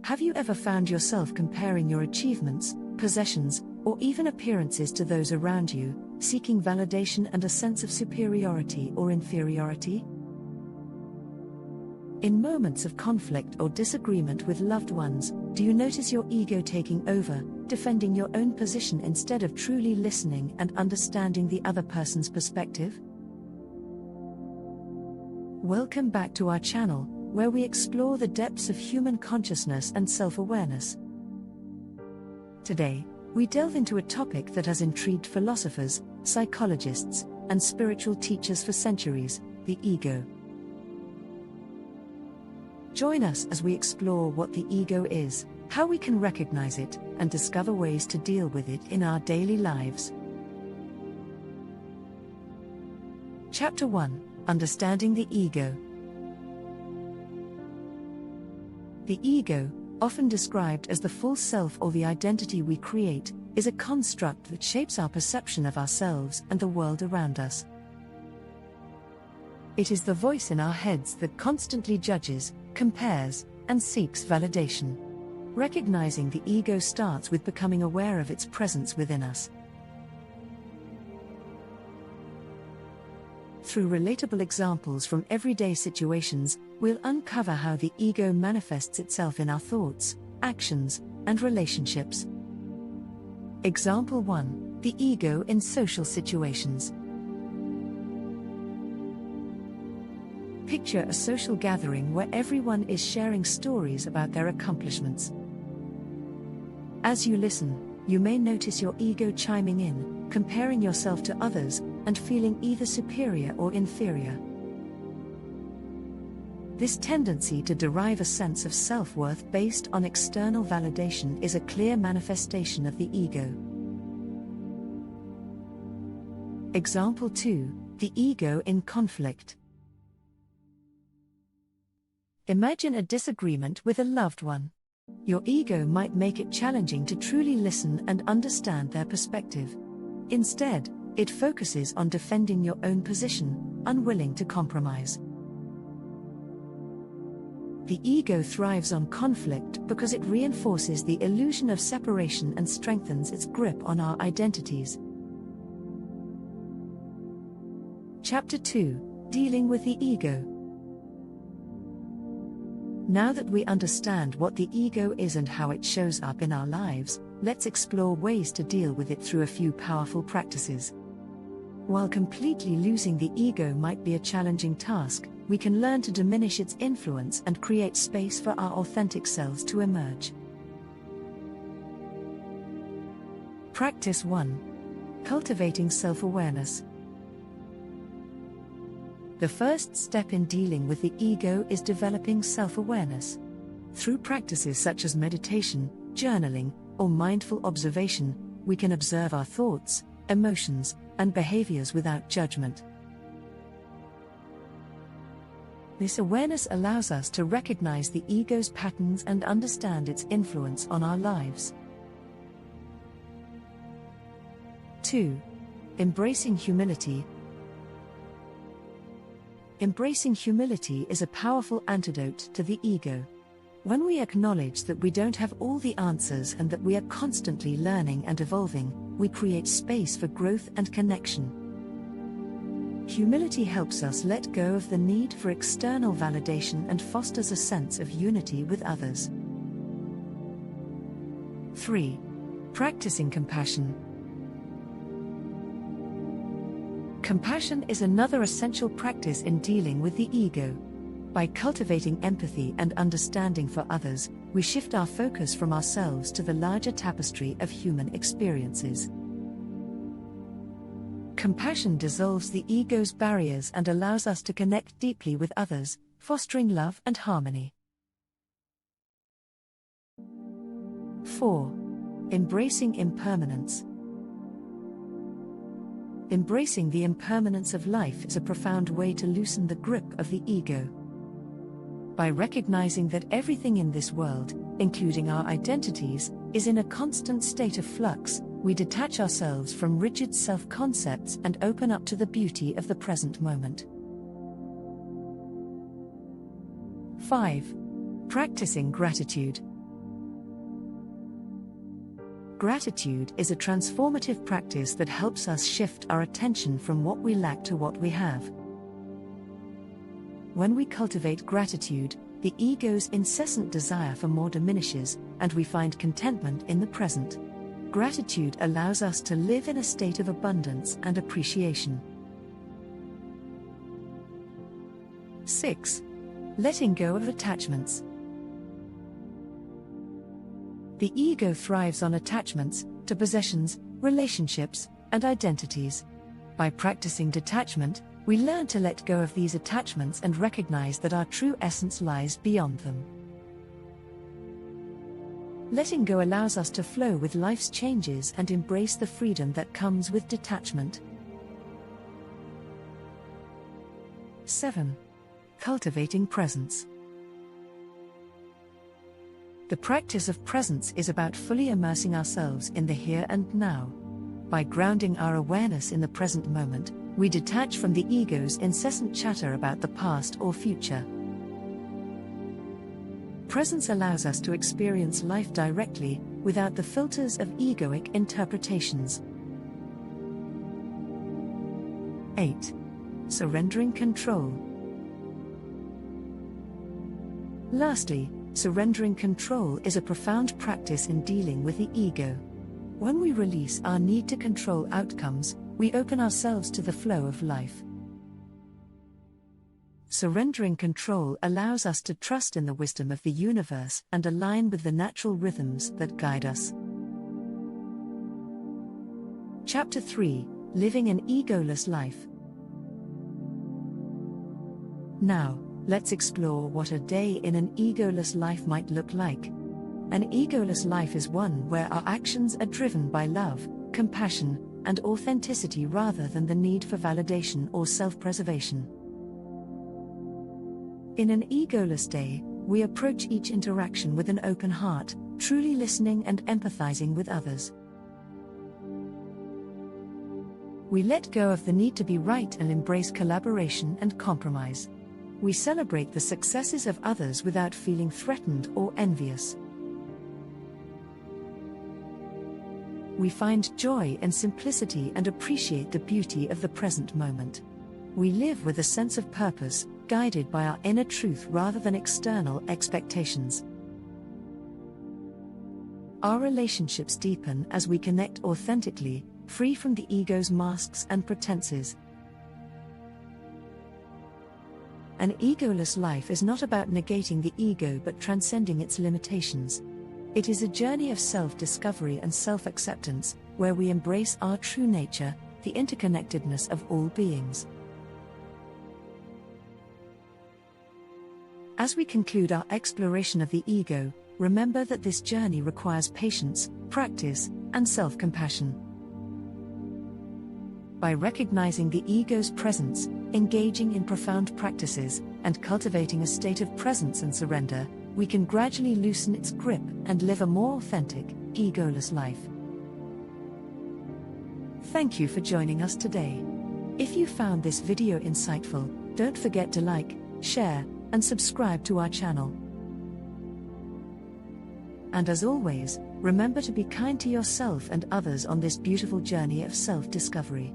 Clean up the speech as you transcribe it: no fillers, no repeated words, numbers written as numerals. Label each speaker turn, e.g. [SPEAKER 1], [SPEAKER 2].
[SPEAKER 1] Have you ever found yourself comparing your achievements, possessions, or even appearances to those around you, seeking validation and a sense of superiority or inferiority? In moments of conflict or disagreement with loved ones, do you notice your ego taking over, defending your own position instead of truly listening and understanding the other person's perspective? Welcome back to our channel, where we explore the depths of human consciousness and self-awareness. Today, we delve into a topic that has intrigued philosophers, psychologists, and spiritual teachers for centuries: the ego. Join us as we explore what the ego is, how we can recognize it, and discover ways to deal with it in our daily lives. Chapter 1: Understanding the Ego. The ego, often described as the false self or the identity we create, is a construct that shapes our perception of ourselves and the world around us. It is the voice in our heads that constantly judges, compares, and seeks validation. Recognizing the ego starts with becoming aware of its presence within us. Through relatable examples from everyday situations, we'll uncover how the ego manifests itself in our thoughts, actions, and relationships. Example 1: The ego in social situations. Picture a social gathering where everyone is sharing stories about their accomplishments. As you listen, you may notice your ego chiming in, comparing yourself to others, and feeling either superior or inferior. This tendency to derive a sense of self-worth based on external validation is a clear manifestation of the ego. Example 2: The ego in conflict. Imagine a disagreement with a loved one. Your ego might make it challenging to truly listen and understand their perspective. Instead, it focuses on defending your own position, unwilling to compromise. The ego thrives on conflict because it reinforces the illusion of separation and strengthens its grip on our identities. Chapter 2: Dealing with the ego. Now that we understand what the ego is and how it shows up in our lives, let's explore ways to deal with it through a few powerful practices. While completely losing the ego might be a challenging task, we can learn to diminish its influence and create space for our authentic selves to emerge. Practice 1: Cultivating SelfAwareness. The first step in dealing with the ego is developing self-awareness. Through practices such as meditation, journaling, or mindful observation, we can observe our thoughts, emotions, and behaviors without judgment. This awareness allows us to recognize the ego's patterns and understand its influence on our lives. 2. Embracing humility. Embracing humility is a powerful antidote to the ego. When we acknowledge that we don't have all the answers and that we are constantly learning and evolving, we create space for growth and connection. Humility helps us let go of the need for external validation and fosters a sense of unity with others. 3. Practicing compassion. Compassion is another essential practice in dealing with the ego. By cultivating empathy and understanding for others, we shift our focus from ourselves to the larger tapestry of human experiences. Compassion dissolves the ego's barriers and allows us to connect deeply with others, fostering love and harmony. 4. Embracing impermanence. Embracing the impermanence of life is a profound way to loosen the grip of the ego. By recognizing that everything in this world, including our identities, is in a constant state of flux, we detach ourselves from rigid self-concepts and open up to the beauty of the present moment. 5. Practicing gratitude. Gratitude is a transformative practice that helps us shift our attention from what we lack to what we have. When we cultivate gratitude, the ego's incessant desire for more diminishes, and we find contentment in the present. Gratitude allows us to live in a state of abundance and appreciation. 6. Letting go of attachments. The ego thrives on attachments to possessions, relationships, and identities. By practicing detachment, we learn to let go of these attachments and recognize that our true essence lies beyond them. Letting go allows us to flow with life's changes and embrace the freedom that comes with detachment. 7. Cultivating presence. The practice of presence is about fully immersing ourselves in the here and now. By grounding our awareness in the present moment, we detach from the ego's incessant chatter about the past or future. Presence allows us to experience life directly, without the filters of egoic interpretations. 8. Surrendering control. Lastly, surrendering control is a profound practice in dealing with the ego. When we release our need to control outcomes, we open ourselves to the flow of life. Surrendering control allows us to trust in the wisdom of the universe and align with the natural rhythms that guide us. Chapter 3: Living an Egoless Life. Now, let's explore what a day in an egoless life might look like. An egoless life is one where our actions are driven by love, compassion, and authenticity rather than the need for validation or self-preservation. In an egoless day, we approach each interaction with an open heart, truly listening and empathizing with others. We let go of the need to be right and embrace collaboration and compromise. We celebrate the successes of others without feeling threatened or envious. We find joy in simplicity and appreciate the beauty of the present moment. We live with a sense of purpose, guided by our inner truth rather than external expectations. Our relationships deepen as we connect authentically, free from the ego's masks and pretenses. An egoless life is not about negating the ego but transcending its limitations. It is a journey of self-discovery and self-acceptance, where we embrace our true nature, the interconnectedness of all beings. As we conclude our exploration of the ego, remember that this journey requires patience, practice, and self-compassion. By recognizing the ego's presence, engaging in profound practices, and cultivating a state of presence and surrender, we can gradually loosen its grip and live a more authentic, egoless life. Thank you for joining us today. If you found this video insightful, don't forget to like, share, and subscribe to our channel. And as always, remember to be kind to yourself and others on this beautiful journey of self-discovery.